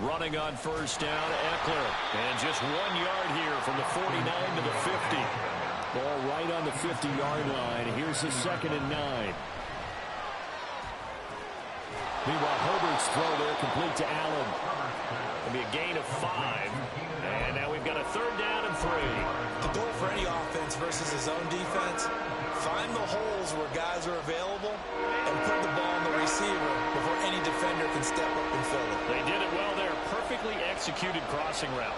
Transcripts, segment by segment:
Running on first down, Eckler. And just 1 yard here from the 49 to the 50. Ball right on the 50-yard line. Here's the 2nd and 9. Meanwhile, Herbert's throw there complete to Allen. It'll be a gain of 5. And now we've got a 3rd down and 3. The goal for any offense versus his own defense, find the holes where guys are available and put the ball on the receiver before any defender can step up and fill it. They did it well there. Perfectly executed crossing route.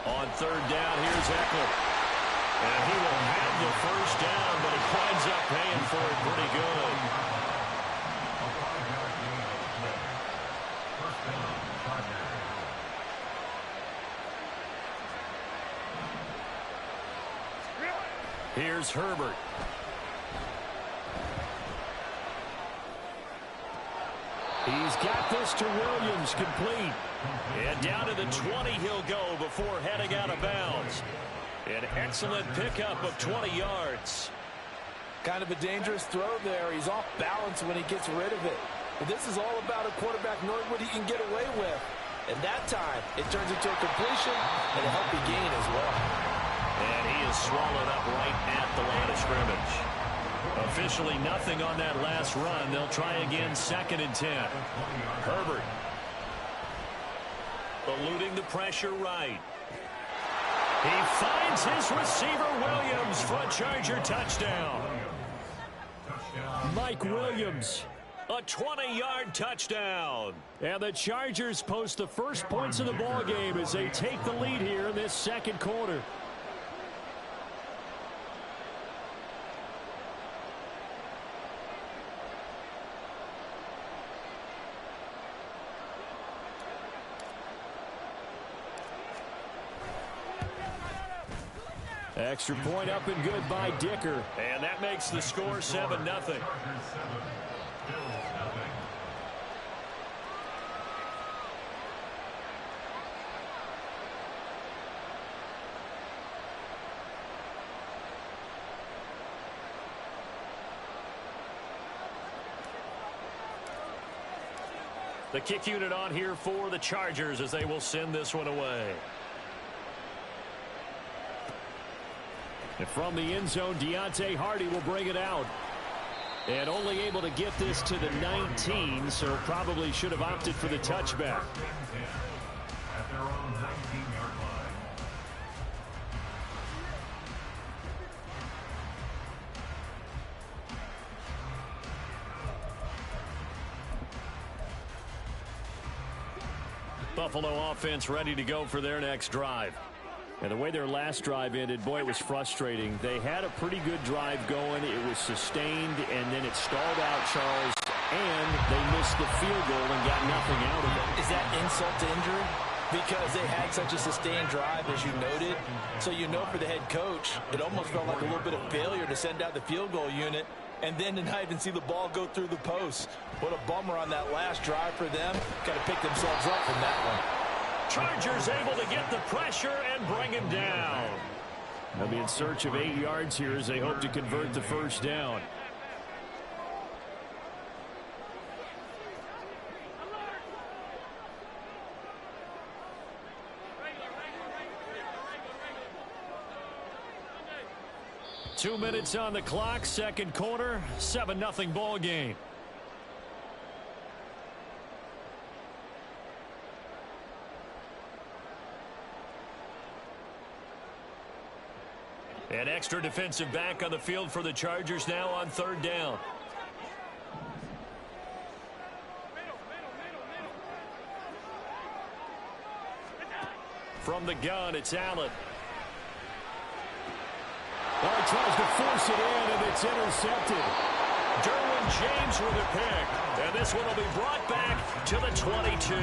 On 3rd down, here's Eckler. And he will have the 1st down, but he winds up paying for it pretty good. Here's Herbert. He's got this to Williams, complete. And down to the 20 he'll go before heading out of bounds. An excellent pickup of 20 yards. Kind of a dangerous throw there. He's off balance when he gets rid of it. But this is all about a quarterback knowing what he can get away with. And that time, it turns into a completion and a healthy gain as well. And he is swallowed up right at the line of scrimmage. Officially nothing on that last run. They'll try again, 2nd and 10. Herbert. Eluding the pressure right. He finds his receiver, Williams, for a Charger touchdown. Mike Williams, a 20-yard touchdown. And the Chargers post the first points of the ball game as they take the lead here in this 2nd quarter. Extra point up and good by Dicker. And that makes the score 7-0. The kick unit on here for the Chargers as they will send this one away. And from the end zone, Deontay Hardy will bring it out. And only able to get this to the 19, so probably should have opted for the touchback. Buffalo offense ready to go for their next drive. And the way their last drive ended, boy, it was frustrating. They had a pretty good drive going. It was sustained, and then it stalled out, Charles, and they missed the field goal and got nothing out of it. Is that insult to injury? Because they had such a sustained drive, as you noted. So you know for the head coach, it almost felt like a little bit of failure to send out the field goal unit and then to not even see the ball go through the post. What a bummer on that last drive for them. Got to pick themselves up from that one. Chargers able to get the pressure and bring him down. They'll be in search of 8 yards here as they hope to convert the 1st down. Two minutes on the clock, 2nd quarter, 7-0 ball game. An extra defensive back on the field for the Chargers now on 3rd down. From the gun, it's Allen. Well, he tries to force it in, and it's intercepted. Derwin James with a pick. And this one will be brought back to the 22.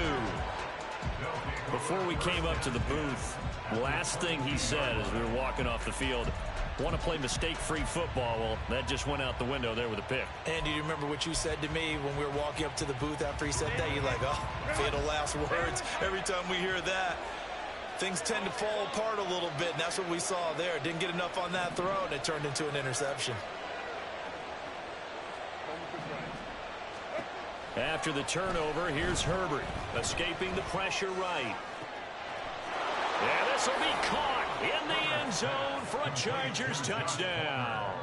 Before we came up to the booth, last thing he said as we were walking off the field, want to play mistake-free football. Well, that just went out the window there with a pick. And do you remember what you said to me when we were walking up to the booth after he said that? You're like, oh, fatal last words every time we hear that. things tend to fall apart a little bit, and that's what we saw there. Didn't get enough on that throw, and it turned into an interception. After the turnover, here's Herbert, escaping the pressure right. And this will be caught in the end zone for a Chargers touchdown.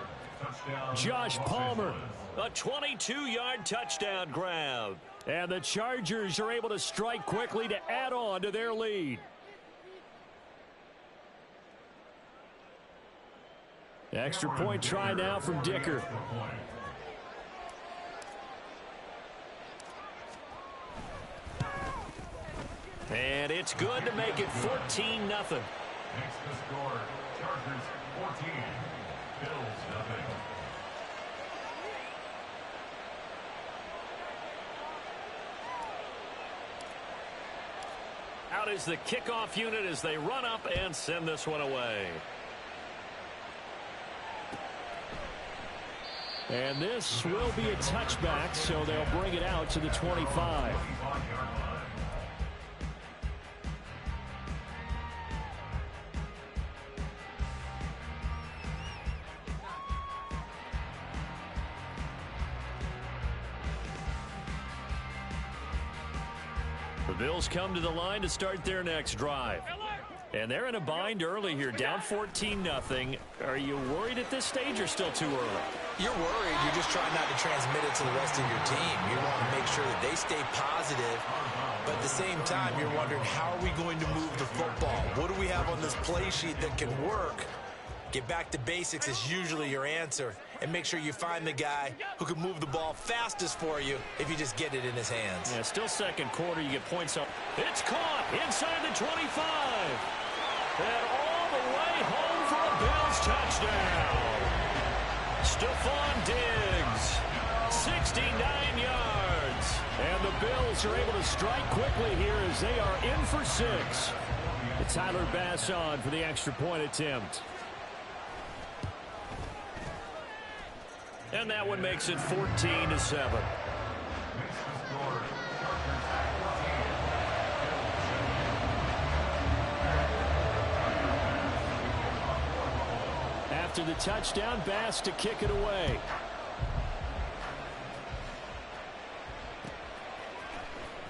Josh Palmer, a 22-yard touchdown grab. And the Chargers are able to strike quickly to add on to their lead. Extra point try now from Dicker. And it's good to make it 14-0. Next to score, Chargers 14, Bills nothing. Out is the kickoff unit as they run up and send this one away. And this will be a touchback, so they'll bring it out to the 25. The Bills come to the line to start their next drive. And they're in a bind early here, down 14-0. Are you worried at this stage or still too early? You're worried. You're just trying not to transmit it to the rest of your team. You want to make sure that they stay positive. But at the same time, you're wondering, how are we going to move the football? What do we have on this play sheet that can work? Get back to basics is usually your answer. And make sure you find the guy who can move the ball fastest for you if you just get it in his hands. Yeah, still second quarter. You get points up. It's caught inside the 25. And all the way home for a Bills touchdown. Stephon Diggs, 69 yards. And the Bills are able to strike quickly here as they are in for 6. It's Tyler Bass on for the extra point attempt. And that one makes it 14-7. After the touchdown, Bass to kick it away.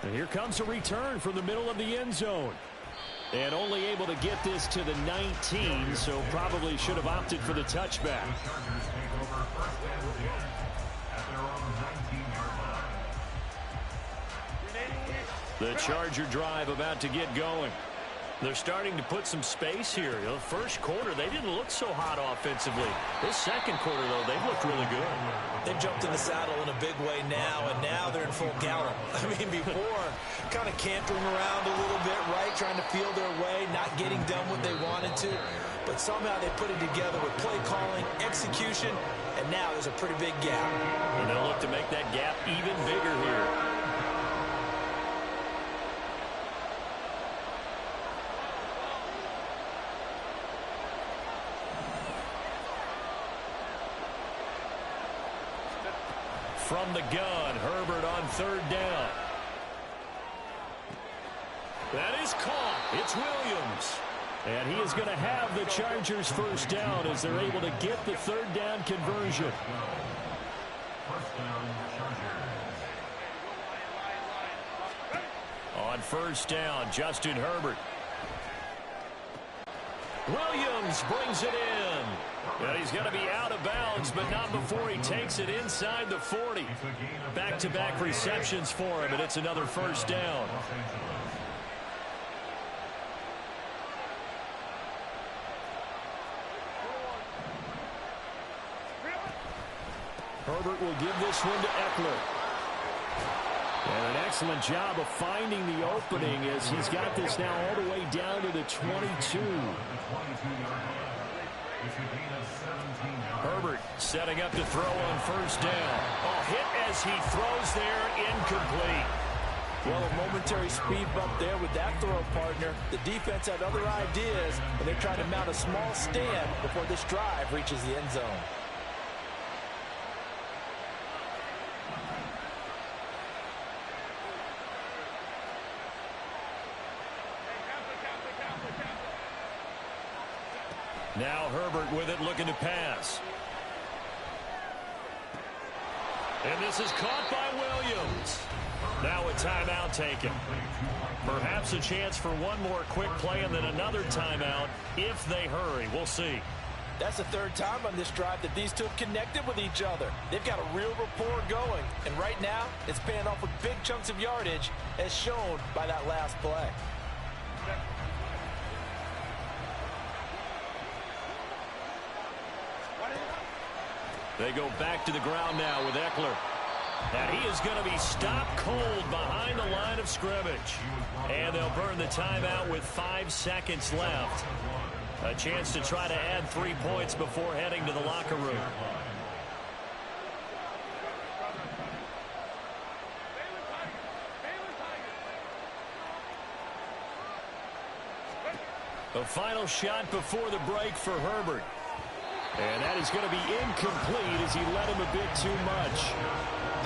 And here comes a return from the middle of the end zone. And only able to get this to the 19, so probably should have opted for the touchback. The Charger drive about to get going. They're starting to put some space here. The first quarter, they didn't look so hot offensively. This second quarter, though, they've looked really good. They've jumped in the saddle in a big way now, and now they're in full gallop. I mean, before, kind of cantering around a little bit, right, trying to feel their way, not getting done what they wanted to. But somehow they put it together with play calling, execution, and now there's a pretty big gap. And they'll look to make that gap even bigger here. From the gun, Herbert on third down. That is caught. It's Williams. And he is going to have the Chargers first down as they're able to get the third down conversion. On first down, Justin Herbert. Williams brings it in. And he's got to be out of bounds, but not before he takes it inside the 40. Back-to-back receptions for him, and it's another first down. Herbert will give this one to Eckler. And an excellent job of finding the opening as he's got this now all the way down to the 22. Herbert setting up to throw on first down. A hit as he throws there, incomplete. Well, a momentary speed bump there with that throw partner. The defense had other ideas, and they're trying to mount a small stand before this drive reaches the end zone. Now Herbert with it, looking to pass. And this is caught by Williams. Now a timeout taken. Perhaps a chance for one more quick play and then another timeout if they hurry. We'll see. That's the third time on this drive that these two have connected with each other. They've got a real rapport going. And right now, it's paying off with big chunks of yardage, as shown by that last play. They go back to the ground now with Eckler. And he is going to be stopped cold behind the line of scrimmage. And they'll burn the timeout with 5 seconds left. A chance to try to add 3 points before heading to the locker room. The final shot before the break for Herbert. And that is going to be incomplete as he led him a bit too much.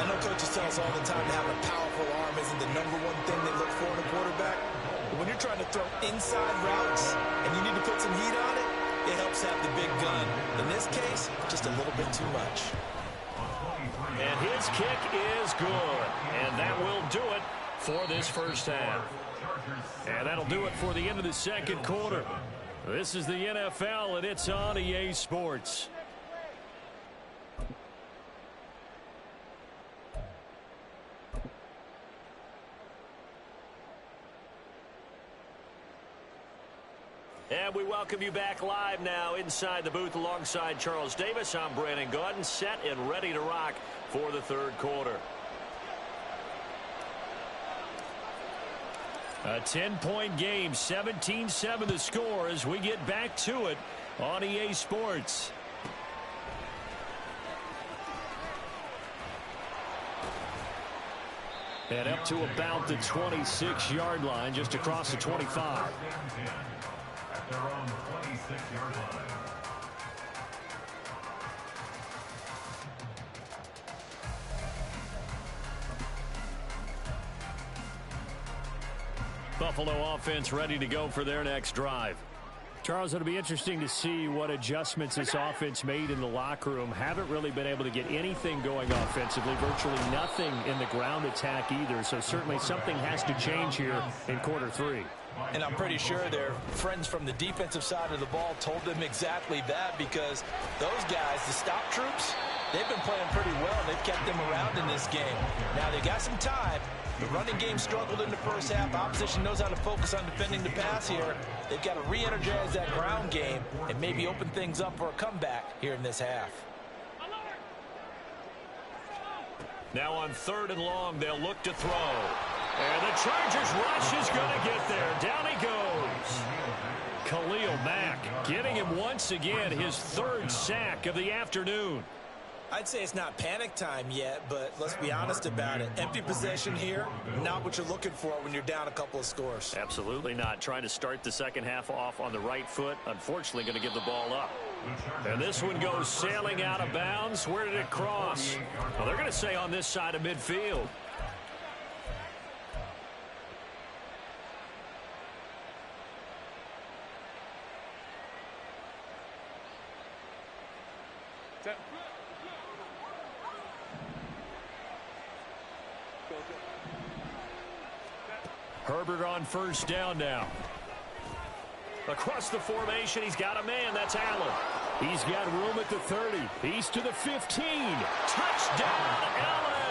I know coaches tell us all the time that having a powerful arm isn't the #1 thing they look for in a quarterback. But when you're trying to throw inside routes and you need to put some heat on it, it helps have the big gun. In this case, just a little bit too much. And his kick is good. And that will do it for this first half. And that'll do it for the end of the second quarter. This is the NFL, and it's on EA Sports. And we welcome you back live now inside the booth alongside Charles Davis. I'm Brandon Gaudin, set and ready to rock for the third quarter. A 10-point game, 17-7 the score as we get back to it on EA Sports. And up to about the 26-yard line, just across the 25. At their own 26-yard line. Buffalo offense ready to go for their next drive. Charles, it'll be interesting to see what adjustments this offense made in the locker room. Haven't really been able to get anything going offensively, virtually nothing in the ground attack either. So certainly something has to change here in quarter 3. And I'm pretty sure their friends from the defensive side of the ball told them exactly that, because those guys, the stop troops, they've been playing pretty well. They've kept them around in this game. Now they got some time. The running game struggled in the first half. Opposition knows how to focus on defending the pass here. They've got to re-energize that ground game and maybe open things up for a comeback here in this half. Now on 3rd and long, they'll look to throw. And the Chargers rush is going to get there. Down he goes. Khalil Mack getting him once again, his 3rd sack of the afternoon. I'd say it's not panic time yet, but let's be honest about it. Empty possession here, not what you're looking for when you're down a couple of scores. Absolutely not. Trying to start the second half off on the right foot. Unfortunately, going to give the ball up. And this one goes sailing out of bounds. Where did it cross? Well, they're going to say on this side of midfield. Herbert on 1st down now. Across the formation, he's got a man. That's Allen. He's got room at the 30. He's to the 15. Touchdown, LA!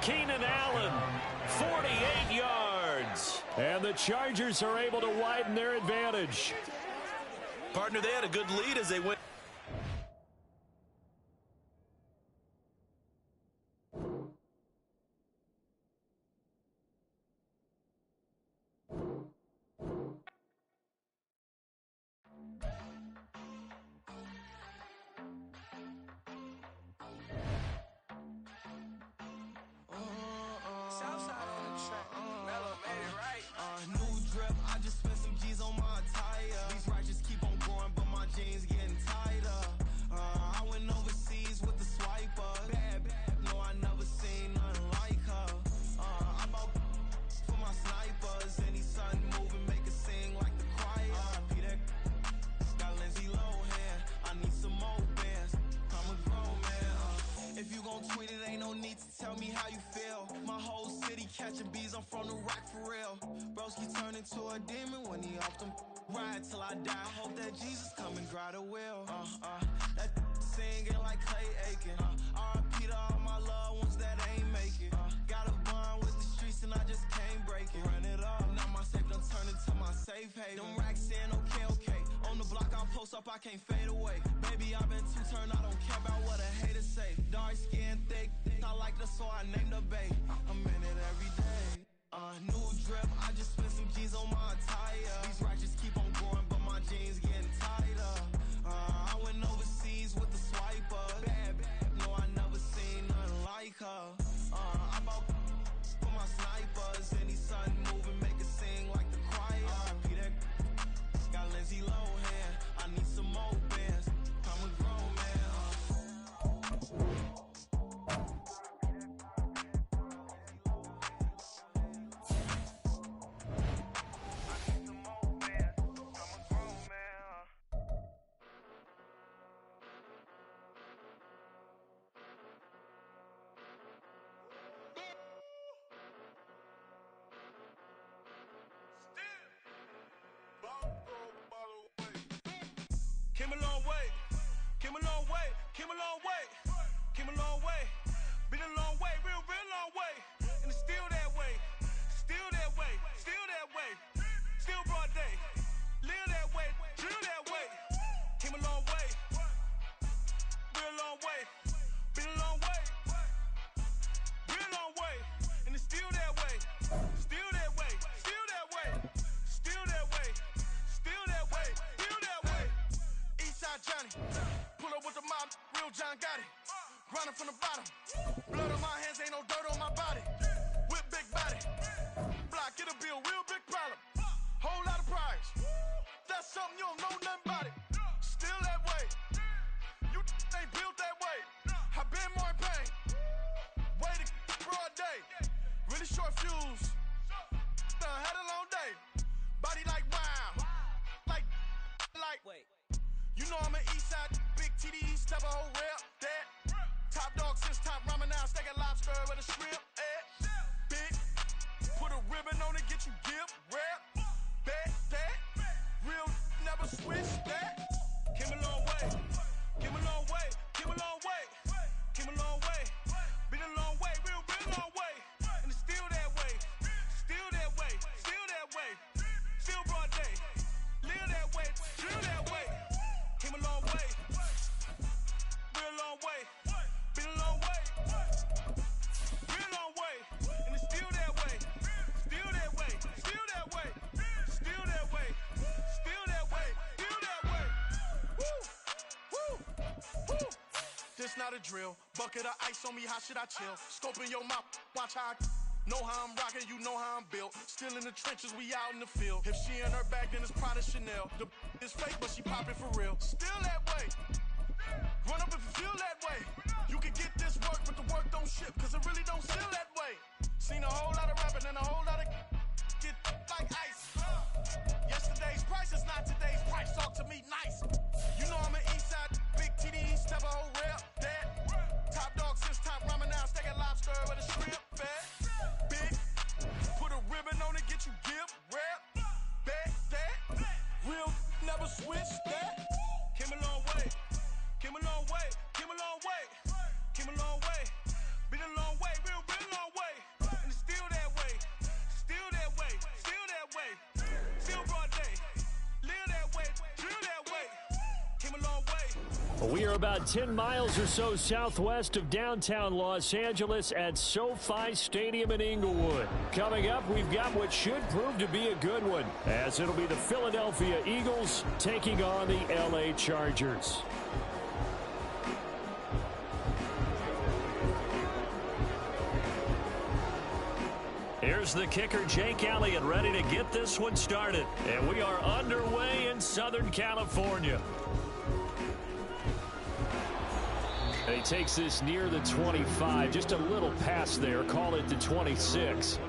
Keenan Allen, 48 yards. And the Chargers are able to widen their advantage. Partner, they had a good lead as they went. New drip, I just spent some G's on my attire. These righteous keep on going, but my jeans getting tired. be catching bees, I'm from the rock for real. Broski turn into a demon when he off them. Ride till I die, hope that Jesus come and grind the wheel. That singing like Clay Aiken. R.I.P. to all my loved ones that ain't make it. Got a bond with the streets and I just can't break it. Run it up, now my safe done turned into my safe haven. Them racks in, okay. On the block I'll post up, I can't fade away. Baby, I've been too turned, I don't care about what a hater say. Dark skin, thick, I like the so I named the babe. I'm in it every day. New drip, I just spent some G's on my attire. These righteous keep on growing, but my jeans getting tighter. I went overseas with the swiper. Bad, no, I never seen nothing like her. I bought for my snipers. Any sun moving, make it sing like the choir. R.I.P. that got Lindsay Lohan. I need some more bands. I'm a grown man. Came a long way, came a long way, came a long way, came a long way, been a long way, real long way, and it's still that way, still that way, still that way, still broad day, live that way, drill that way, came a long way, real long way, been a long way, real long way, and it's still that way, still that way, still that way, still that way, still that way, still that way. Eastside Johnny, pull up with the mob, real John Gotti. Grinding from the bottom, blood on my hands, ain't no dirt on my body. With big body, block, get a bill, real big problem. Whole lot of prize, that's something you don't know nothing about it. Still that way, you ain't built that way. I been more in pain, way to broad day. Really short fuse, had a long day. Body like wow, like. Wait. You know I'm an Eastside, big TDE, step a whole rep, that. Top dog since top ramen now, steak and lobster with a shrimp, big, put a ribbon on it, get you gift, rep, bet, that. Real, never switch, that. Came a long way, came a long way, came a long way, came a long way. Been a long way, real long way. And it's still that way, still that way, still that way. Still broad day, live that way, drill that way. Came a long way, real long way, been a long way, real long way, and it's still that way, still that way, still that way, still that way, still that way, still that way. Woo, woo, woo. This not a drill, bucket of ice on me, how should I chill? Scope in your mouth, watch how I know how I'm rocking, you know how I'm built. Still in the trenches, we out in the field. If she in her bag, then it's Prada Chanel. The is fake, but she poppin' for real. Still that way. Run up if you feel that way. You can get this work, but the work don't ship, cause it really don't feel that way. Seen a whole lot of rapping and a whole lot of get like ice. Yesterday's price is not today's price. Talk to me nice. You know I'm an Eastside, big TDE, step a whole rep, that. Top dog since top ramen now, steak and lobster with a shrimp, fat. Big, put a ribbon on it, get you gift, rep, bet, that. Real, never switch, that. Came a long way, came a long way, came a long way, came a long way. Been a long way, real long way. And it's still that way, still that way, still that way. Still broad day, live that way, drill that way. Came a long way. We are about 10 miles or so southwest of downtown Los Angeles at SoFi Stadium in Inglewood. Coming up, we've got what should prove to be a good one, as it'll be the Philadelphia Eagles taking on the LA Chargers. Here's the kicker, Jake Elliott, ready to get this one started. And we are underway in Southern California. And he takes this near the 25, just a little past there, call it the 26.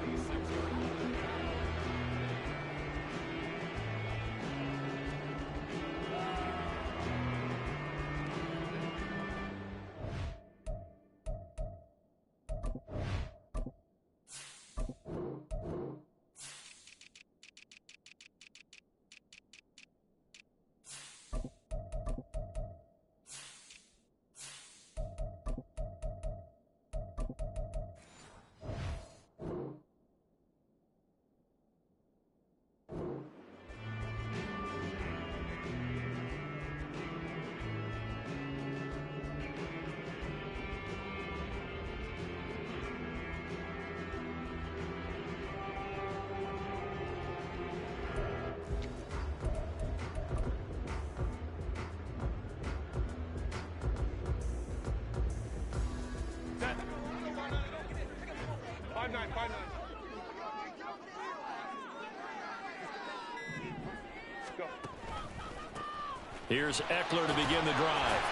Here's Eckler to begin the drive.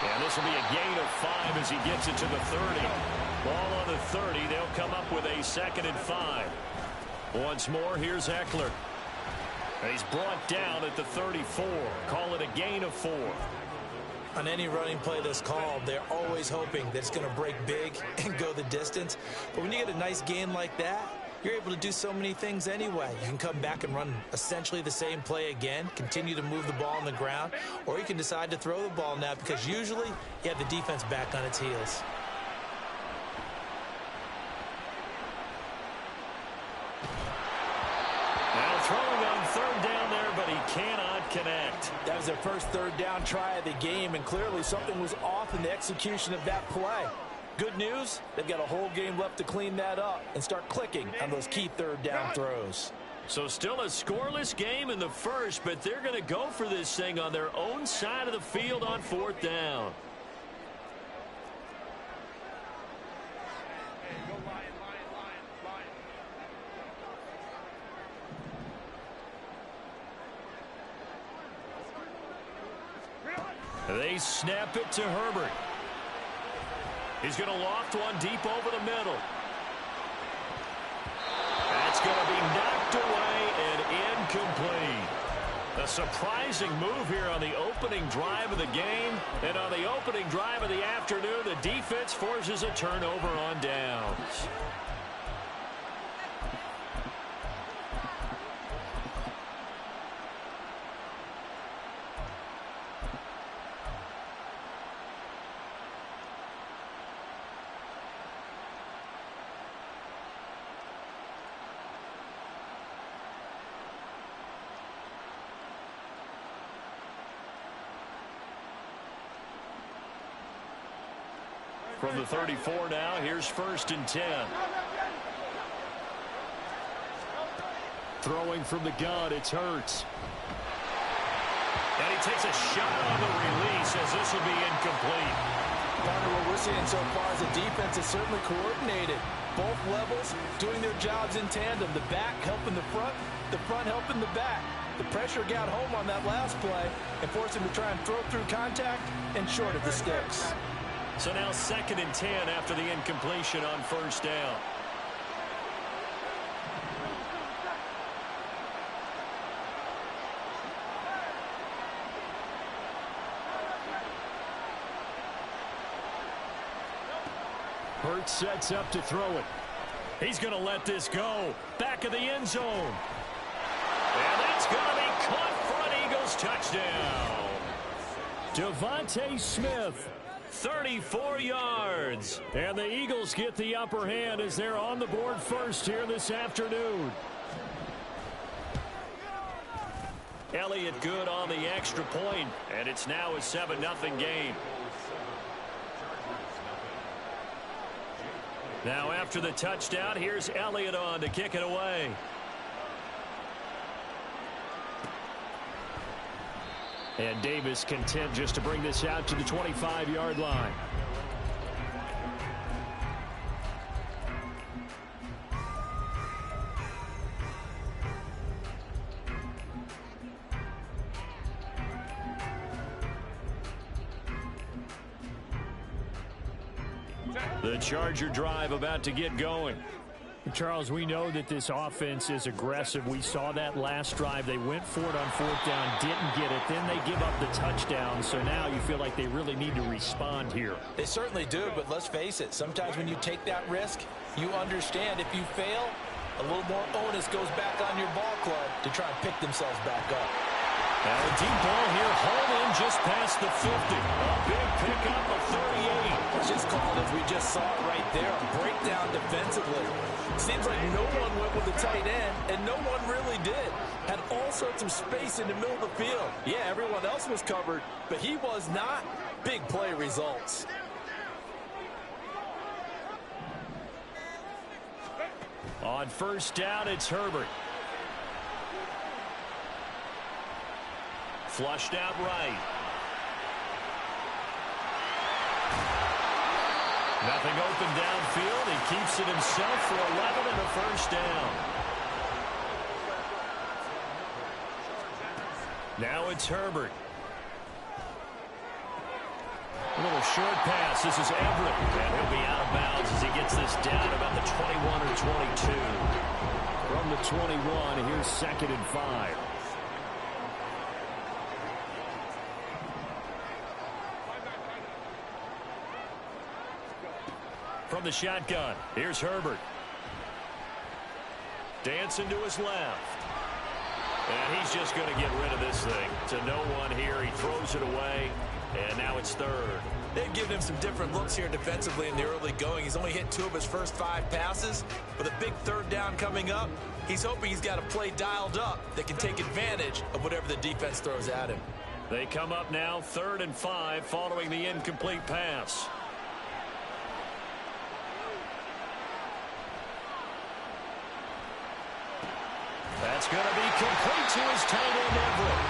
And this will be a gain of 5 as he gets it to the 30. Ball on the 30. They'll come up with a 2nd and 5. Once more, here's Eckler. And he's brought down at the 34. Call it a gain of 4. On any running play that's called, they're always hoping that it's going to break big and go the distance. But when you get a nice gain like that, you're able to do so many things anyway. You can come back and run essentially the same play again, continue to move the ball on the ground, or you can decide to throw the ball now because usually you have the defense back on its heels. Now throwing on 3rd down there, but he cannot connect. That was their first 3rd down try of the game, and clearly something was off in the execution of that play. Good news, they've got a whole game left to clean that up and start clicking on those key 3rd down throws. So still a scoreless game in the first, but they're going to go for this thing on their own side of the field on 4th down. They snap it to Herbert. He's going to loft one deep over the middle. That's going to be knocked away and incomplete. A surprising move here on the opening drive of the game. And on the opening drive of the afternoon, the defense forces a turnover on downs. From the 34 now, here's 1st and 10. Throwing from the gun, it's Hurts. And he takes a shot on the release as this will be incomplete. Partner, what we're seeing so far is the defense is certainly coordinated. Both levels doing their jobs in tandem. The back helping the front helping the back. The pressure got home on that last play and forced him to try and throw through contact and short of the sticks. So now 2nd and 10 after the incompletion on 1st down. Hurts sets up to throw it. He's going to let this go. Back of the end zone. And that's going to be caught for an Eagles touchdown. Devontae Smith. 34 yards. And the Eagles get the upper hand as they're on the board first here this afternoon. Elliott good on the extra point, and it's now a 7-0 game. Now after the touchdown, here's Elliott on to kick it away. And Davis content just to bring this out to the 25-yard line. The Charger drive about to get going. Charles, we know that this offense is aggressive. We saw that last drive. They went for it on 4th down, didn't get it. Then they give up the touchdown. So now you feel like they really need to respond here. They certainly do, but let's face it. Sometimes when you take that risk, you understand if you fail, a little more onus goes back on your ball club to try and pick themselves back up. Now a deep ball here, hauled in just past the 50. A big pickup of 38. It's just called, as we just saw it right there, a breakdown defensively. Seems like no one went with the tight end, and no one really did. Had all sorts of space in the middle of the field. Yeah, everyone else was covered, but he was not. Big play results. On 1st down, it's Herbert. Flushed out right. Nothing open downfield. He keeps it himself for 11 and a first down. Now it's Herbert. A little short pass. This is Everett. And he'll be out of bounds as he gets this down about the 21 or 22. From the 21, here's 2nd and 5. From the shotgun, here's Herbert. Dancing to his left. And he's just going to get rid of this thing. To no one here. He throws it away. And now it's 3rd. They've given him some different looks here defensively in the early going. He's only hit 2 of his first 5 passes. With a big 3rd down coming up, he's hoping he's got a play dialed up that can take advantage of whatever the defense throws at him. They come up now 3rd and 5 following the incomplete pass. That's going to be complete to his tight end, Everett.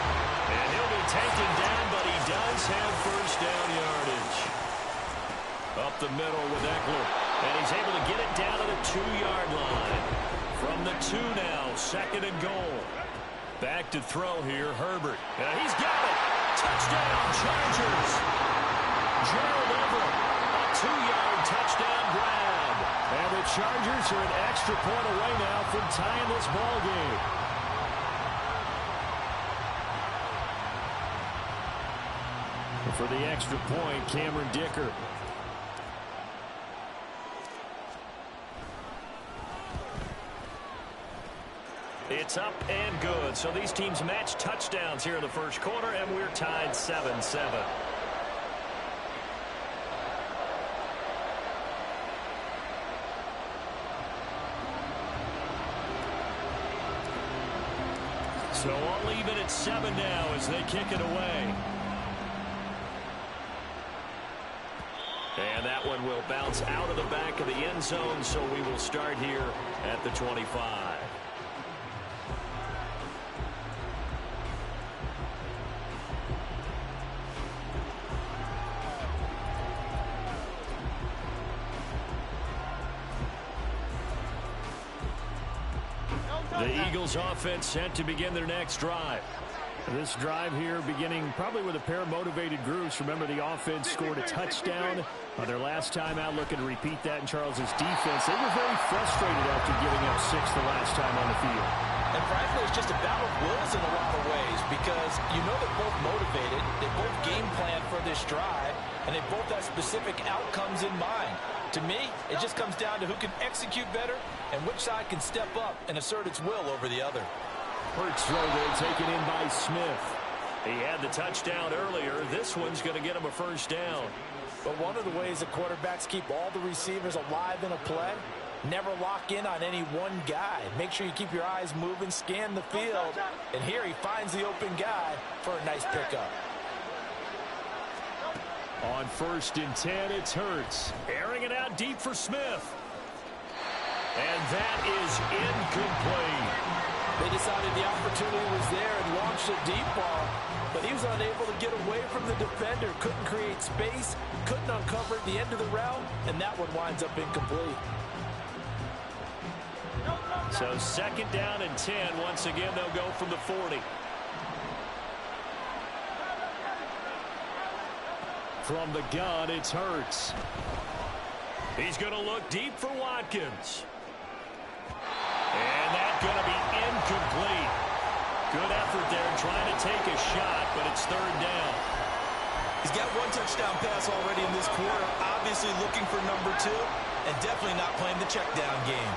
And he'll be taken down, but he does have first down yardage. Up the middle with Eckler. And he's able to get it down to the 2-yard line. From the 2 now, 2nd and goal. Back to throw here, Herbert. And he's got it. Touchdown, Chargers. Gerald Everett, a 2-yard touchdown grab. And the Chargers are an extra point away now from tying this ball game. For the extra point, Cameron Dicker. It's up and good. So these teams match touchdowns here in the first quarter, and we're tied 7-7. So all even at 7 now as they kick it away. And that one will bounce out of the back of the end zone, so we will start here at the 25. The Eagles offense set to begin their next drive. This drive here beginning probably with a pair of motivated groups. Remember, the offense scored a touchdown on their last time out, looking to repeat that in Charles's defense. They were very frustrated after giving up 6 the last time on the field. And frankly, it's just a battle of wills in a lot of ways because you know they're both motivated, they both game plan for this drive, and they both have specific outcomes in mind. To me, it just comes down to who can execute better and which side can step up and assert its will over the other. Hurts throw there taken in by Smith. He had the touchdown earlier. This one's going to get him a first down. But one of the ways the quarterbacks keep all the receivers alive in a play, never lock in on any one guy. Make sure you keep your eyes moving, scan the field, and here he finds the open guy for a nice pickup. On 1st and 10, it's Hurts. Airing it out deep for Smith. And that is incomplete. They decided the opportunity was there and launched a deep ball, but he was unable to get away from the defender, couldn't create space, couldn't uncover the end of the route, and that one winds up incomplete. So 2nd down and 10. Once again, they'll go from the 40. From the gun, it's Hurts. He's going to look deep for Watkins. And that's going to be incomplete. Good effort there trying to take a shot, but it's 3rd down. He's got 1 touchdown pass already in this quarter, obviously looking for number 2, and definitely not playing the check down game.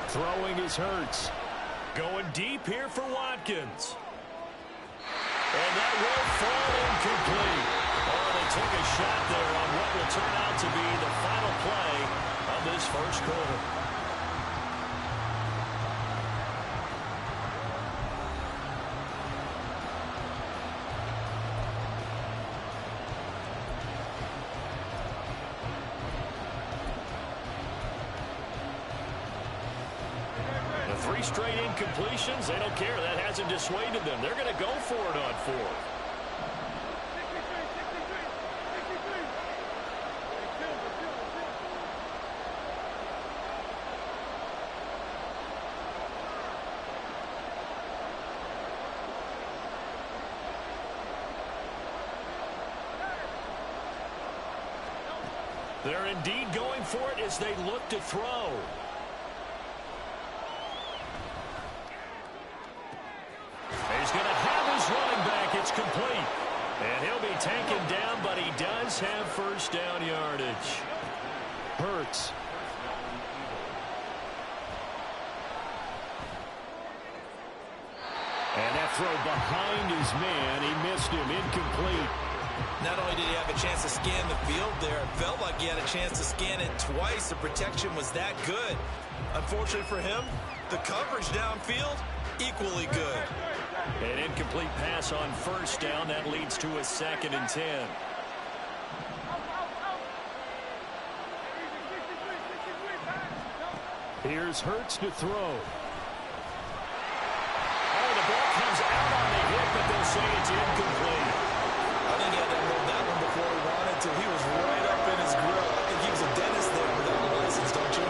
Throwing is Hurts. Going deep here for Watkins. And that will fall incomplete. Oh, they took a shot there on what will turn out to be the final play of this first quarter. straight incompletions. They don't care. That hasn't dissuaded them. They're going to go for it on fourth. They're indeed going for it as they look to throw. He's going to have his running back. It's complete. And he'll be taken down, but he does have first down yardage. Hurts. And that throw behind his man. He missed him. Incomplete. Not only did he have a chance to scan the field there, it felt like he had a chance to scan it twice. The protection was that good. Unfortunately for him, the coverage downfield, equally good. An incomplete pass on first down. That leads to a 2nd and 10. Here's Hurts to throw. Oh, the ball comes out on the hit, but they'll say it's incomplete. I think he had to hold that one before he wanted to. He was right up in his grill. I think he was a dentist there without a license, don't you?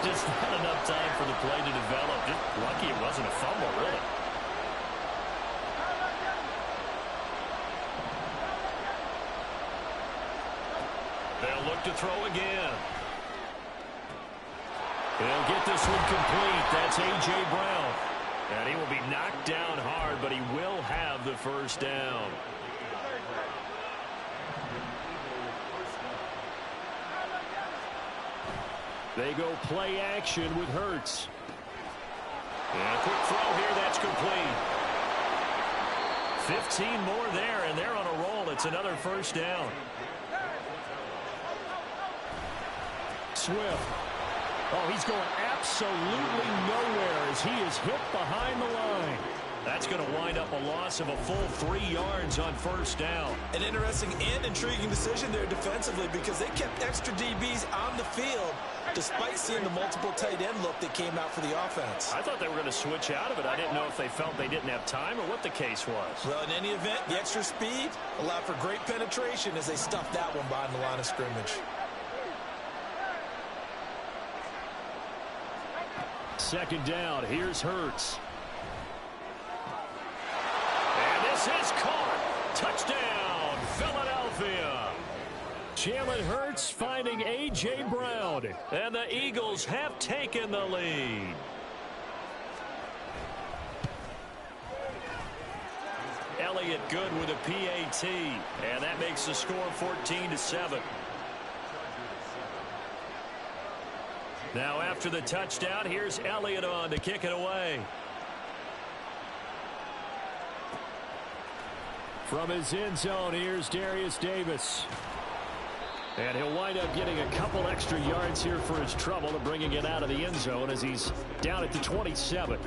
Just not enough time for the play to develop. Just lucky it wasn't a fumble, really. They'll look to throw again. They'll get this one complete. That's A.J. Brown. And he will be knocked down hard, but he will have the first down. They go play action with Hurts. And a quick throw here, that's complete. 15 more there, and they're on a roll. It's another first down. Swift. Oh, he's going absolutely nowhere as he is hit behind the line. That's going to wind up a loss of a full 3 yards on first down. An interesting and intriguing decision there defensively because they kept extra DBs on the field despite seeing the multiple tight end look that came out for the offense. I thought they were going to switch out of it. I didn't know if they felt they didn't have time or what the case was. Well, in any event, the extra speed allowed for great penetration as they stuffed that one behind the line of scrimmage. Second down. Here's Hurts. And this is caught. Touchdown, Philadelphia. Jalen Hurts finding A.J. Brown. And the Eagles have taken the lead. Elliott good with a PAT. And that makes the score 14-7. Now after the touchdown, here's Elliott on to kick it away. From his end zone, here's Darius Davis. And he'll wind up getting a couple extra yards here for his trouble and bringing it out of the end zone as he's down at the 27.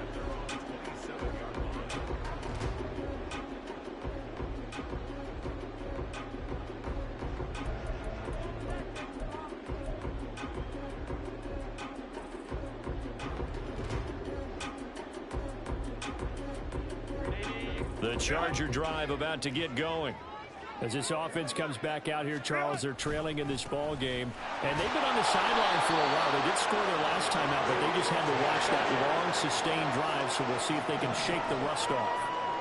The Charger drive about to get going. As this offense comes back out here, Charles, they're trailing in this ball game. And they've been on the sideline for a while. They did score their last time out, but they just had to watch that long, sustained drive, so we'll see if they can shake the rust off.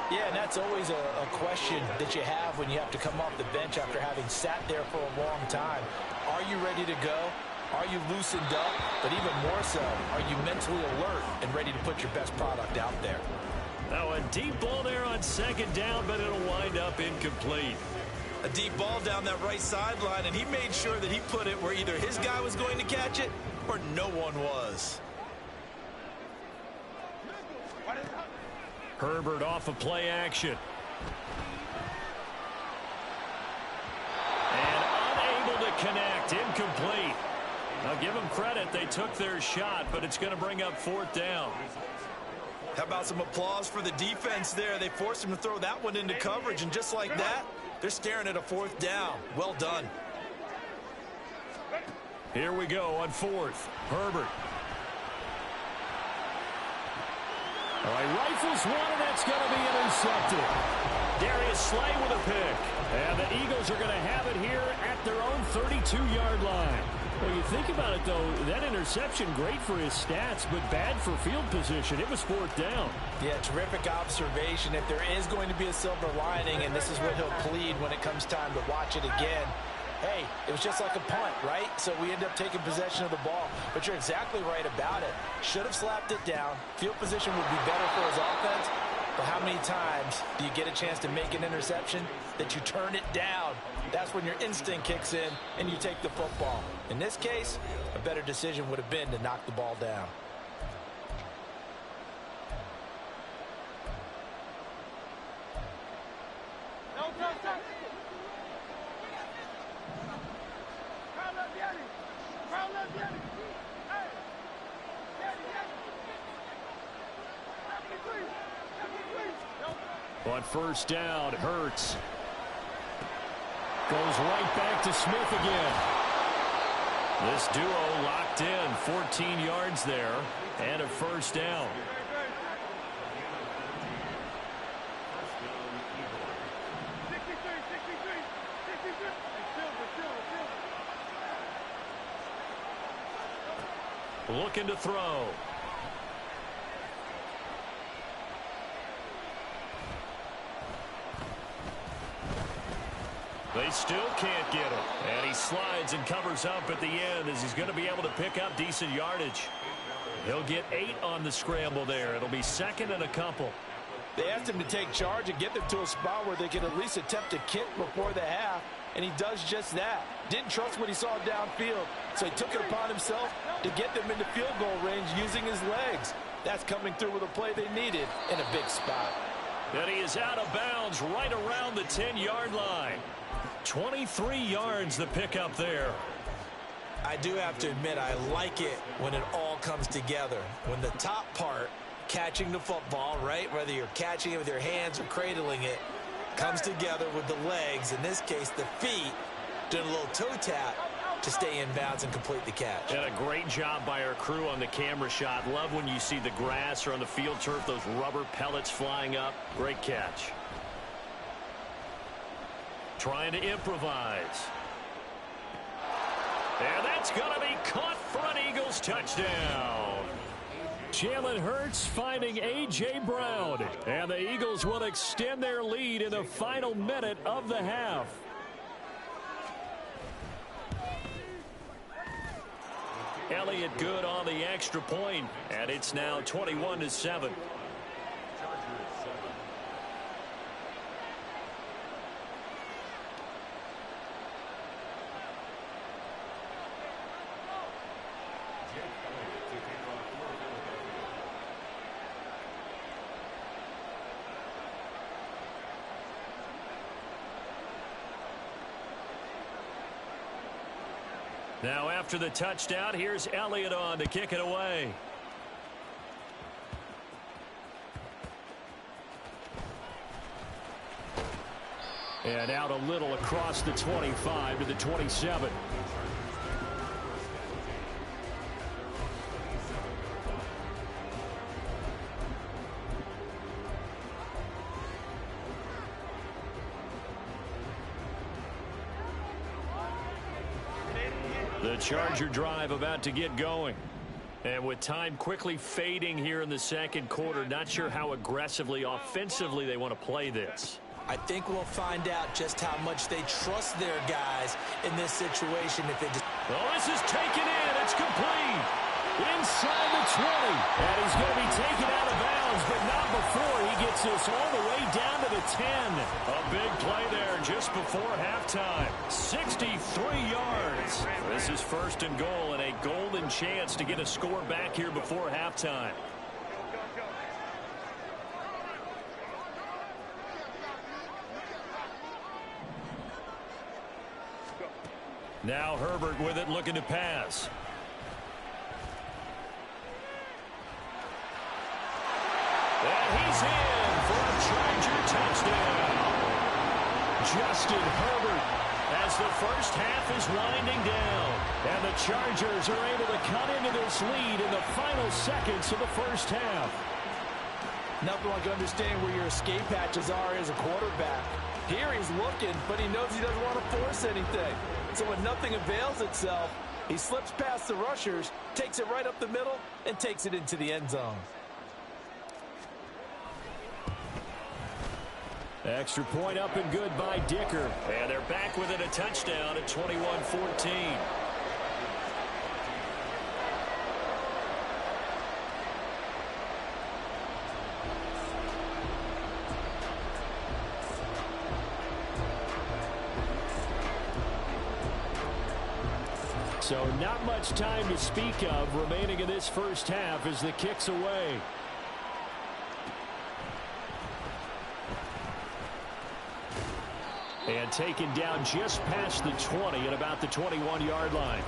Yeah, and that's always a question that you have when you have to come off the bench after having sat there for a long time. Are you ready to go? Are you loosened up? But even more so, are you mentally alert and ready to put your best product out there? Now a deep ball there on second down, but it'll wind up incomplete. A deep ball down that right sideline, and he made sure that he put it where either his guy was going to catch it or no one was. Herbert off of play action. And unable to connect, incomplete. Now give them credit, they took their shot, but it's going to bring up fourth down. How about some applause for the defense there? They forced him to throw that one into coverage, and just like that, they're staring at a fourth down. Well done. Here we go on fourth. Herbert. All right, rifles one, and that's going to be intercepted. Darius Slay with a pick. And the Eagles are going to have it here at their own 32-yard line. Well, you think about it, though, that interception, great for his stats, but bad for field position. It was fourth down. Yeah, terrific observation. If there is going to be a silver lining, and this is what he'll plead when it comes time to watch it again, hey, it was just like a punt, right? So we end up taking possession of the ball. But you're exactly right about it. Should have slapped it down. Field position would be better for his offense. But how many times do you get a chance to make an interception that you turn it down? That's when your instinct kicks in and you take the football. In this case, a better decision would have been to knock the ball down. On first down, Hurts goes right back to Smith again. This duo locked in, 14 yards there, and a first down. Looking to throw. They still can't get him. And he slides and covers up at the end as he's going to be able to pick up decent yardage. He'll get 8 on the scramble there. It'll be second and a couple. They asked him to take charge and get them to a spot where they could at least attempt a kick before the half, and he does just that. Didn't trust what he saw downfield, so he took it upon himself to get them into field goal range using his legs. That's coming through with a play they needed in a big spot. And he is out of bounds right around the 10-yard line. 23 yards the pickup there. I do have to admit, I like it when it all comes together. When the top part, catching the football, right, whether you're catching it with your hands or cradling it, comes together with the legs, in this case the feet, doing a little toe tap to stay in bounds and complete the catch. And a great job by our crew on the camera shot. Love when you see the grass or on the field turf, those rubber pellets flying up. Great catch. Trying to improvise. And that's going to be caught for an Eagles touchdown. Jalen Hurts finding A.J. Brown. And the Eagles will extend their lead in the final minute of the half. Elliott good on the extra point, and it's now 21-7. Now after the touchdown, here's Elliott on to kick it away. And out a little across the 25 to the 27. The Charger drive about to get going. And with time quickly fading here in the second quarter, not sure how aggressively, offensively they want to play this. I think we'll find out just how much they trust their guys in this situation. If they just... Oh, this is taken in. It's complete. Inside the 20. And he's going to be taken out of bounds, but not before he gets this all the way down to the 10. A big play there just before halftime. 63 yards. This is first and goal and a golden chance to get a score back here before halftime. Now Herbert with it, looking to pass. And he's in for a Charger touchdown. Justin Herbert as the first half is winding down. And the Chargers are able to cut into this lead in the final seconds of the first half. Nothing like understanding where your escape hatches are as a quarterback. Here he's looking, but he knows he doesn't want to force anything. So when nothing avails itself, he slips past the rushers, takes it right up the middle, and takes it into the end zone. Extra point up and good by Dicker. And they're back within a touchdown at 21-14. So not much time to speak of remaining in this first half as the kick's away. And taken down just past the 20 at about the 21-yard line.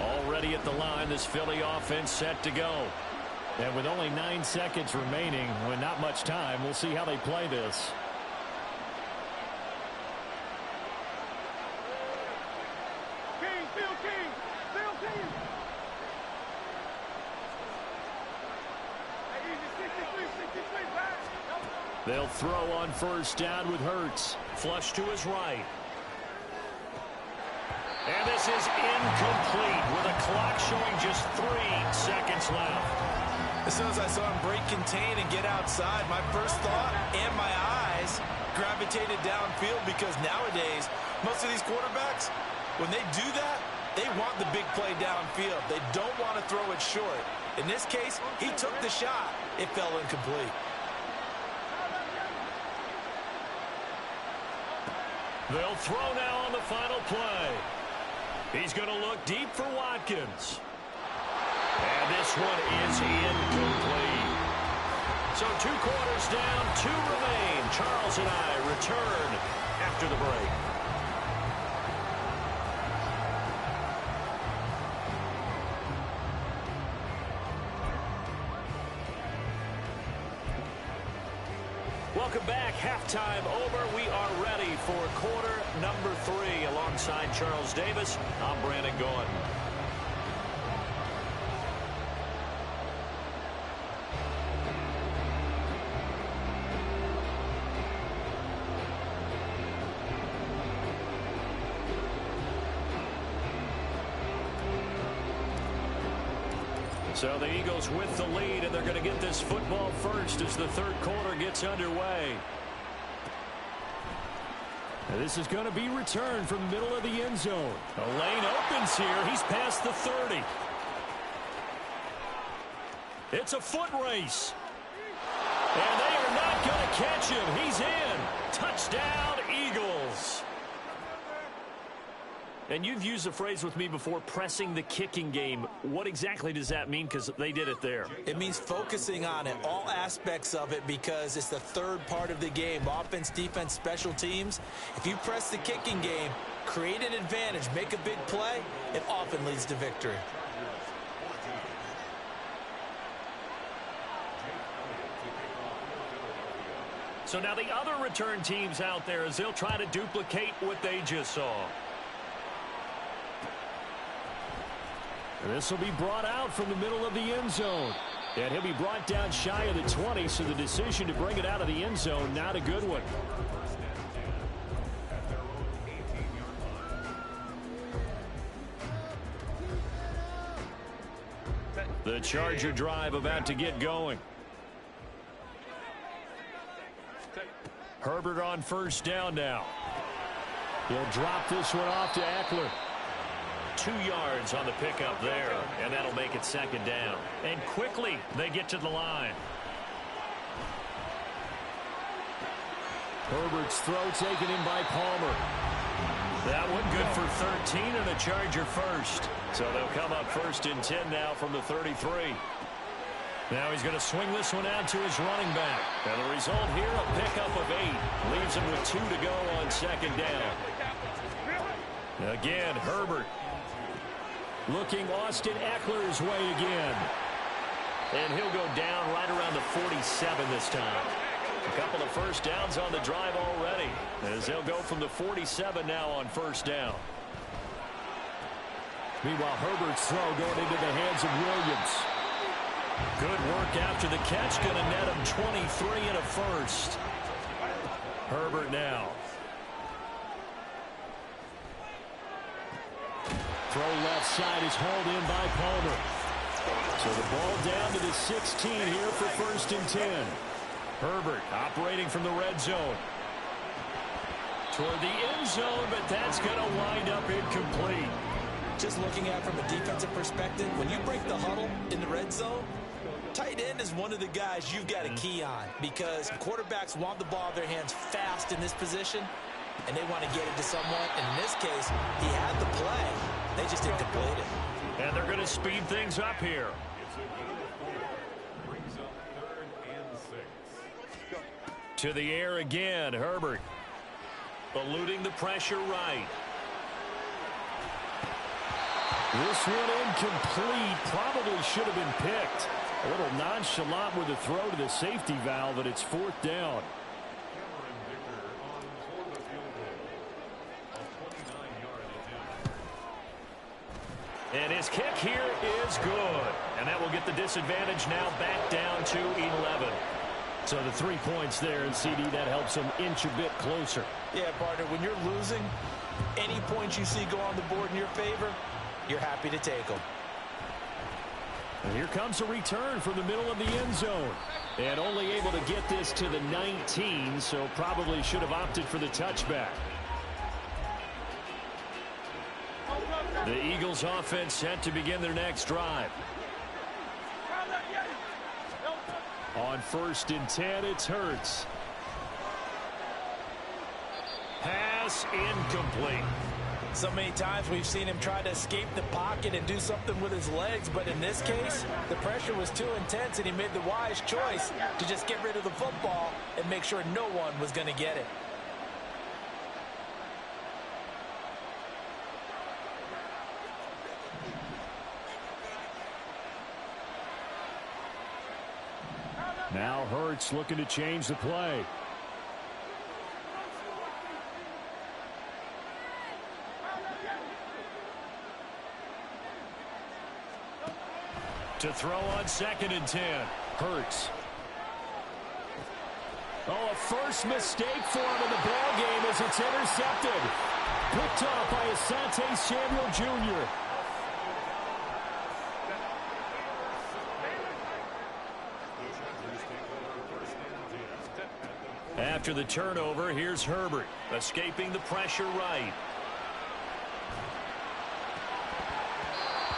Already at the line, this Philly offense set to go. And with only 9 seconds remaining, with not much time, we'll see how they play this. They'll throw on first down with Hurts. Flush to his right. And this is incomplete with a clock showing just 3 seconds left. As soon as I saw him break contain and get outside, my first thought and my eyes gravitated downfield, because nowadays, most of these quarterbacks, when they do that, they want the big play downfield. They don't want to throw it short. In this case, he took the shot. It fell incomplete. They'll throw now on the final play. He's going to look deep for Watkins. And this one is incomplete. So 2 quarters down, 2 remain. Charles and I return after the break. Welcome back. Halftime over. We are ready for quarter number 3. Alongside Charles Davis, I'm Brandon Gaudin. So the Eagles with the lead, and they're going to get this football first as the third quarter gets underway. And this is going to be returned from the middle of the end zone. A lane opens here. He's past the 30. It's a foot race. And they are not going to catch him. He's in. Touchdown, Eagles. And you've used the phrase with me before, pressing the kicking game. What exactly does that mean? Because they did it there. It means focusing on it, all aspects of it, because it's the third part of the game. Offense, defense, special teams. If you press the kicking game, create an advantage, make a big play, it often leads to victory. So now the other return teams out there, as they'll try to duplicate what they just saw. This will be brought out from the middle of the end zone. And he'll be brought down shy of the 20, so the decision to bring it out of the end zone, not a good one. The Charger drive about to get going. Herbert on first down now. He'll drop this one off to Eckler. 2 yards on the pickup there, and that'll make it second down. And quickly, they get to the line. Herbert's throw taken in by Palmer. That one good for 13 and a Charger first. So they'll come up first and 10 now from the 33. Now he's going to swing this one out to his running back. And the result here, a pickup of 8. Leaves him with 2 to go on second down. Again, Herbert. Looking Austin Eckler's way again. And he'll go down right around the 47 this time. A couple of first downs on the drive already, as they'll go from the 47 now on first down. Meanwhile, Herbert's throw going into the hands of Williams. Good work after the catch. Going to net him 23 and a first. Herbert now. Throw left side is hauled in by Palmer. So the ball down to the 16 here for 1st and 10. Herbert operating from the red zone. Toward the end zone, but that's going to wind up incomplete. Just looking at it from a defensive perspective, when you break the huddle in the red zone, tight end is one of the guys you've got to key on because quarterbacks want the ball in their hands fast in this position, and they want to get it to someone. And in this case, he had the play. They just didn't complete it. And they're going to speed things up here. To the air again, Herbert. Eluding the pressure right. This one incomplete. Probably should have been picked. A little nonchalant with the throw to the safety valve, and it's 4th down. And his kick here is good. And that will get the disadvantage now back down to 11. So the 3 points there, and CD, that helps him inch a bit closer. Yeah, partner, when you're losing, any points you see go on the board in your favor, you're happy to take them. And here comes a return from the middle of the end zone. And only able to get this to the 19, so probably should have opted for the touchback. The Eagles offense set to begin their next drive. On 1st and 10, it's Hurts. Pass incomplete. So many times we've seen him try to escape the pocket and do something with his legs, but in this case, the pressure was too intense, and he made the wise choice to just get rid of the football and make sure no one was going to get it. Now Hurts looking to change the play. To throw on 2nd and 10. Hurts. Oh, a first mistake for him in the ball game as it's intercepted. Picked off by Asante Samuel Jr. After the turnover, here's Herbert, escaping the pressure right.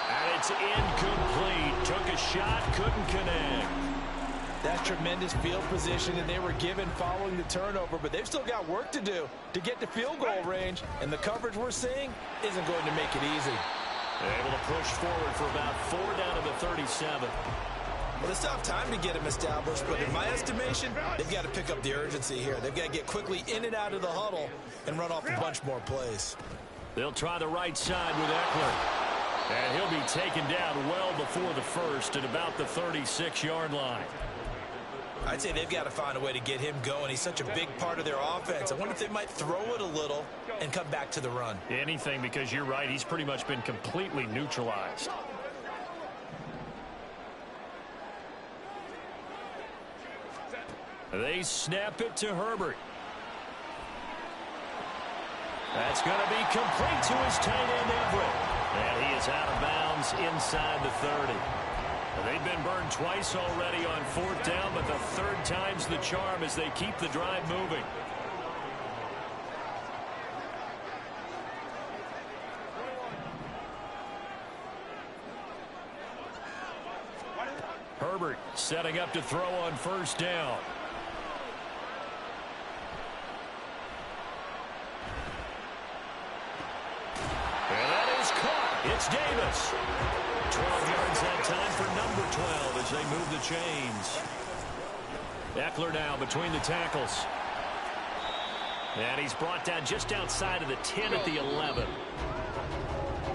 And it's incomplete. Took a shot, couldn't connect. That's tremendous field position, and they were given following the turnover, but they've still got work to do to get to field goal range, and the coverage we're seeing isn't going to make it easy. They're able to push forward for about 4 down to the 37. Well, it's tough time to get him established, but in my estimation, they've got to pick up the urgency here. They've got to get quickly in and out of the huddle and run off a bunch more plays. They'll try the right side with Eckler. And he'll be taken down well before the first at about the 36-yard line. I'd say they've got to find a way to get him going. He's such a big part of their offense. I wonder if they might throw it a little and come back to the run. Anything, because you're right. He's pretty much been completely neutralized. They snap it to Herbert. That's going to be complete to his tight end, Everett. And he is out of bounds inside the 30. They've been burned twice already on 4th down, but the 3rd time's the charm as they keep the drive moving. Herbert setting up to throw on 1st down. And that is caught. It's Davis. 12 yards that time for number 12 as they move the chains. Eckler now between the tackles. And he's brought down just outside of the 10 at the 11.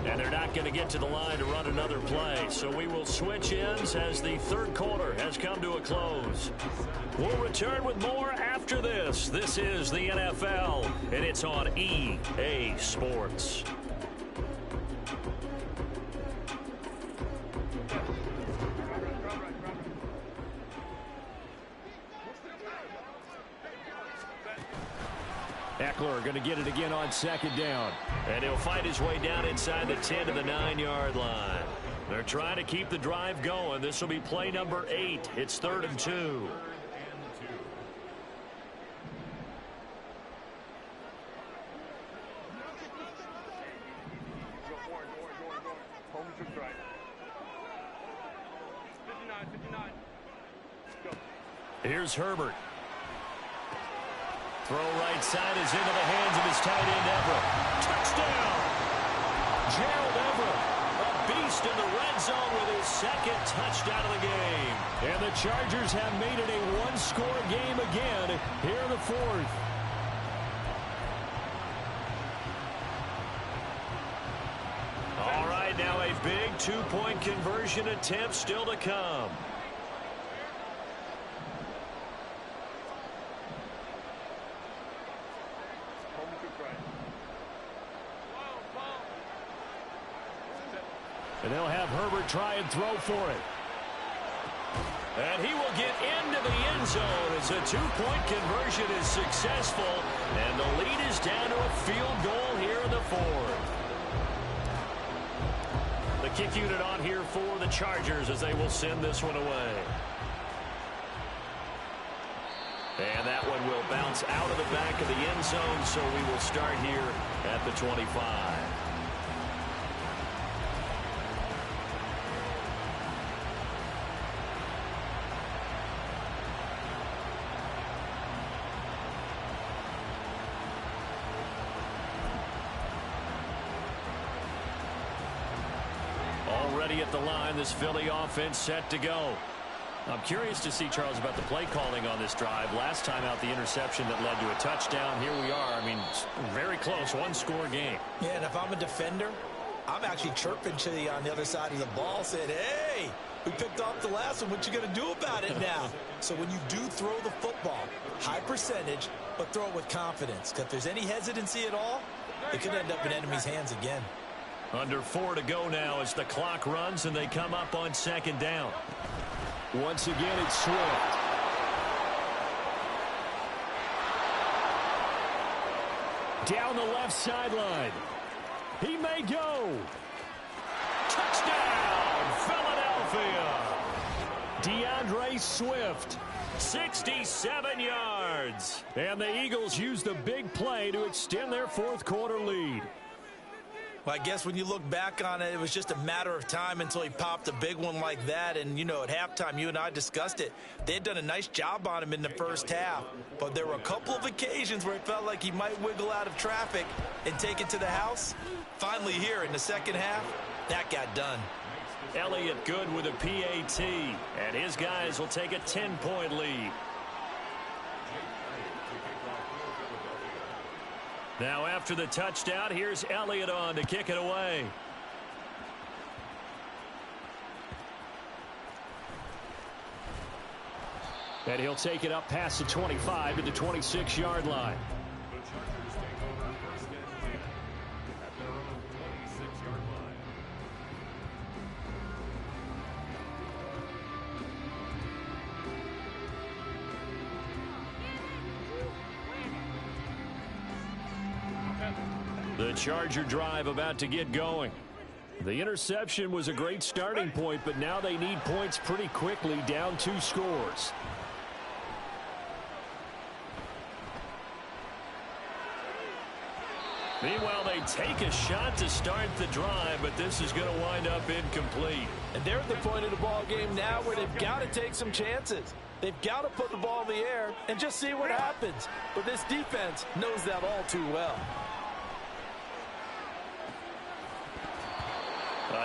And they're not going to get to the line to run another play. So we will switch ends as the 3rd quarter has come to a close. We'll return with more after this. This is the NFL, and it's on EA Sports. Eckler going to get it again on second down. And he'll fight his way down inside the 10 to the 9-yard line. They're trying to keep the drive going. This will be play number 8. It's 3rd and 2. Here's Herbert. Throw right side is into the hands of his tight end, Everett. Touchdown! Gerald Everett, a beast in the red zone with his 2nd touchdown of the game. And the Chargers have made it a one-score game again here in the 4th. All right, now a big 2-point conversion attempt still to come. And they'll have Herbert try and throw for it. And he will get into the end zone as a 2-point conversion is successful. And the lead is down to a field goal here in the 4th. The kick unit on here for the Chargers as they will send this one away. And that one will bounce out of the back of the end zone, so we will start here at the 25. Already at the line, this Philly offense set to go. I'm curious to see, Charles, about the play calling on this drive. Last time out, the interception that led to a touchdown. Here we are. I mean, very close, one-score game. Yeah, and if I'm a defender, I'm actually chirping to you on the other side of the ball, saying, hey, we picked off the last one. What you going to do about it now? So when you do throw the football, high percentage, but throw it with confidence. Because if there's any hesitancy at all, it could end up in enemy's hands again. Under 4 to go now as the clock runs and they come up on 2nd down. Once again, it's Swift. Down the left sideline. He may go. Touchdown, Philadelphia. DeAndre Swift. 67 yards. And the Eagles use the big play to extend their 4th quarter lead. Well, I guess when you look back on it, it was just a matter of time until he popped a big one like that. And, you know, at halftime, you and I discussed it. They had done a nice job on him in the first half. But there were a couple of occasions where it felt like he might wiggle out of traffic and take it to the house. Finally here in the second half, that got done. Elliott good with a PAT. And his guys will take a 10-point lead. Now after the touchdown, here's Elliott on to kick it away. And he'll take it up past the 25 to the 26-yard line. The Chargers take over 1st and 10 at their own 26-yard line. The Charger drive about to get going. The interception was a great starting point, but now they need points pretty quickly, down 2 scores. Meanwhile, they take a shot to start the drive, but this is going to wind up incomplete. And they're at the point of the ball game now where they've got to take some chances. They've got to put the ball in the air and just see what happens. But this defense knows that all too well.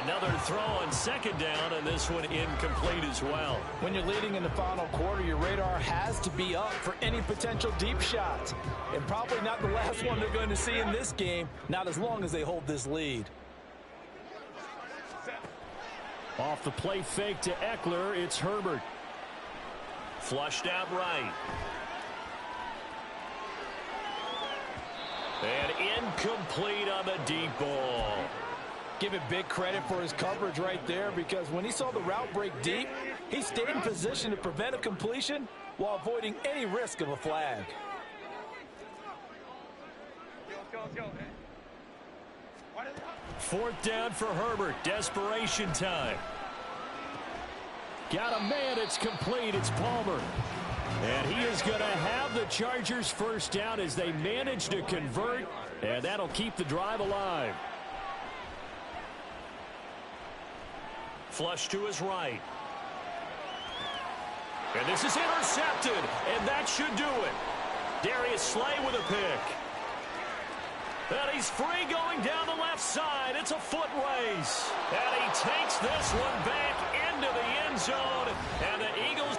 Another throw on 2nd down, and this one incomplete as well. When you're leading in the final quarter, your radar has to be up for any potential deep shots. And probably not the last one they're going to see in this game, not as long as they hold this lead. Off the play fake to Eckler, it's Herbert. Flushed out right. And incomplete on the deep ball. Give it big credit for his coverage right there, because when he saw the route break deep, he stayed in position to prevent a completion while avoiding any risk of a flag. Fourth down for Herbert. Desperation time. Got a man. It's complete. It's Palmer. And he is going to have the Chargers first down as they manage to convert. And that'll keep the drive alive. Flush to his right. And this is intercepted. And that should do it. Darius Slay with a pick. And he's free going down the left side. It's a foot race. And he takes this one back into the end zone. And the Eagles...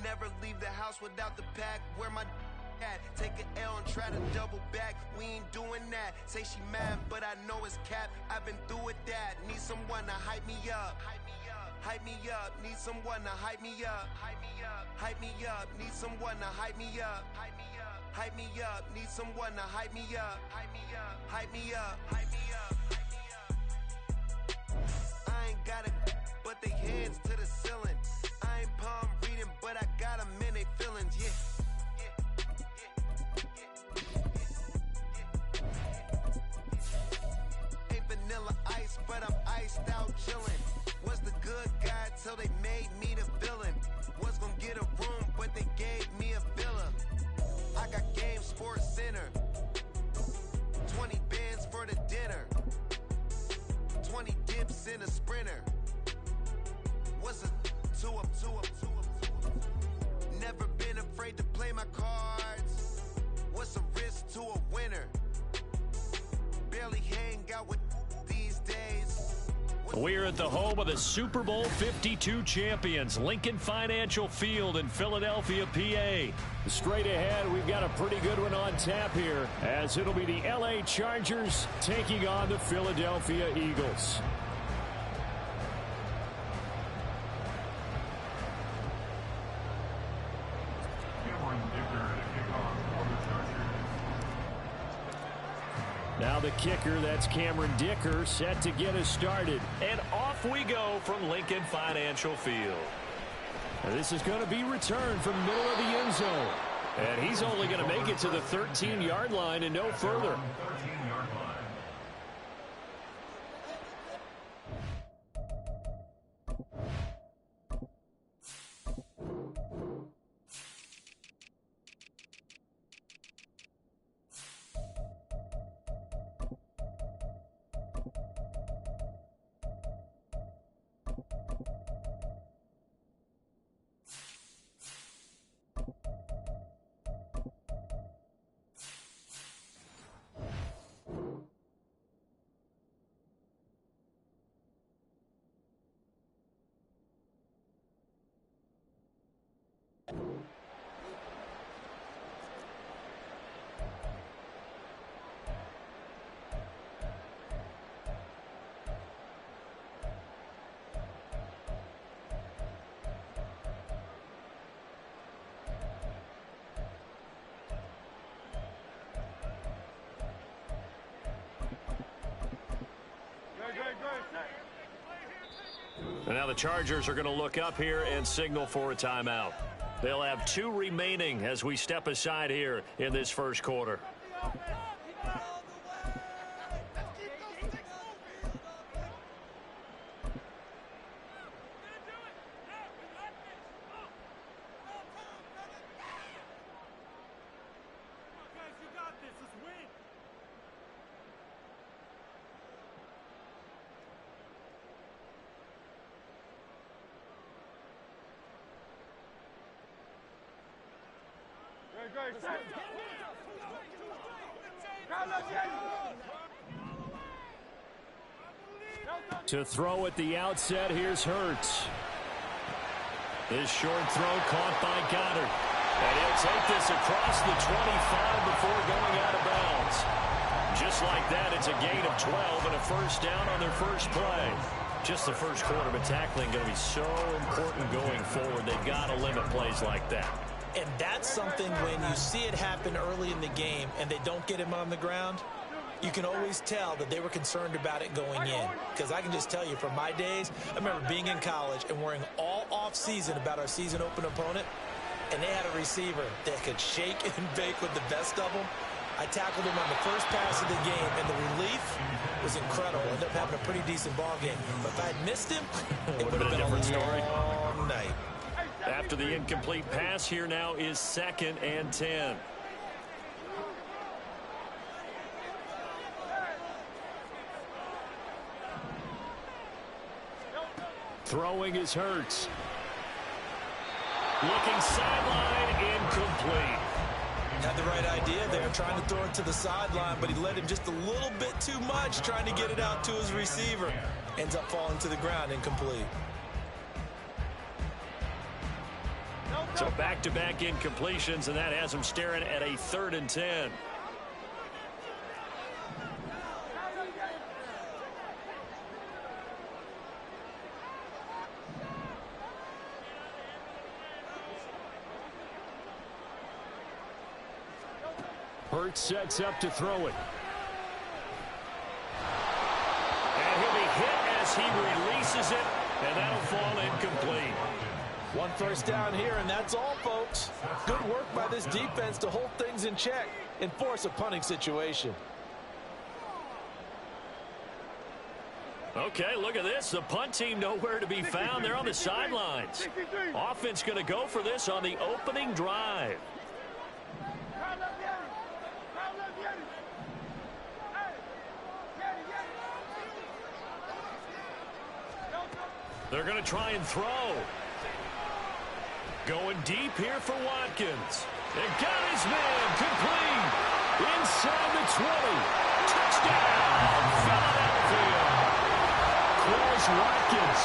Never leave the house without the pack. Where my at? Take an L and try to double back. We ain't doing that. Say she mad, but I know it's cap. I've been through with that. Need someone to hype me up. Hype me up. Hype me up. Need someone to hype me up. Hype me up. Hype me up. Need someone to hype me up. Hype me up. Hype me up. Need someone to hype me up. Hype me up. Hype me up. Hype me up. Hype me up. I ain't got it, but they heads to the ceiling. I ain't palm reading, but I got them in they feelings, yeah. Ain't vanilla ice, but I'm iced out chillin'. Was the good guy till they made me the villain. Was gonna get a room, but they gave me a villa. I got Game Sports Center. 20 bands for the dinner. 20 dips in a sprinter. What's a two up? Never been afraid to play my cards. What's a risk to a winner? Barely hang out with these days. We're at the home of the Super Bowl 52 champions, Lincoln Financial Field in Philadelphia, PA. Straight ahead, we've got a pretty good one on tap here, as it'll be the LA Chargers taking on the Philadelphia Eagles. Now the kicker, that's Cameron Dicker, set to get us started. And off we go from Lincoln Financial Field. And this is going to be returned from middle of the end zone. And he's only going to make it to the 13-yard line and no further. And now the Chargers are going to look up here and signal for a timeout. They'll have 2 remaining as we step aside here in this first quarter. To throw at the outset, here's Hurts. This short throw caught by Goddard. And he'll take this across the 25 before going out of bounds. Just like that, it's a gain of 12 and a first down on their first play. Just the first quarter, but tackling going to be so important going forward. They've got to limit plays like that. And that's something when you see it happen early in the game and they don't get him on the ground, you can always tell that they were concerned about it going in. Because I can just tell you from my days, I remember being in college and worrying all off-season about our season open opponent, and they had a receiver that could shake and bake with the best of them. I tackled him on the first pass of the game, and the relief was incredible. Ended up having a pretty decent ball game. But if I had missed him, it would have been a different story. Long night. After the incomplete pass, here now is 2nd and 10. Throwing is Hurts. Looking sideline, incomplete. Had the right idea there, trying to throw it to the sideline, but he led him just a little bit too much, trying to get it out to his receiver. Ends up falling to the ground, incomplete. So back-to-back incompletions, and that has him staring at a 3rd and 10. Hurts sets up to throw it. And he'll be hit as he releases it, and that'll fall incomplete. 1 first down here, and that's all, folks. Good work by this defense to hold things in check and force a punting situation. Okay, look at this. The punt team nowhere to be found. They're on the sidelines. Offense going to go for this on the opening drive. They're going to try and throw. Going deep here for Watkins. And got his man complete. Inside the 20. Touchdown, Philadelphia. Quez Watkins,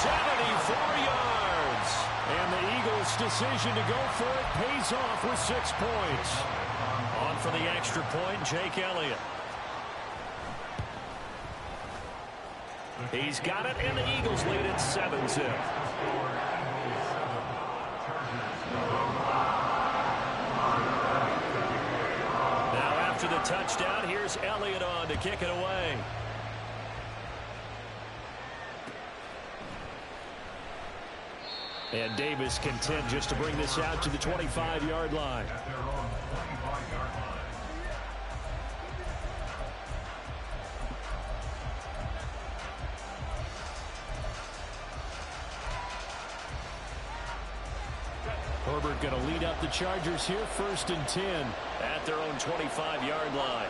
74 yards. And the Eagles' decision to go for it pays off with 6 points. On for the extra point, Jake Elliott. He's got it, and the Eagles lead it 7-0. Now after the touchdown, here's Elliott on to kick it away. And Davis content just to bring this out to the 25-yard line. Herbert going to lead up the Chargers here, 1st and 10 at their own 25-yard line.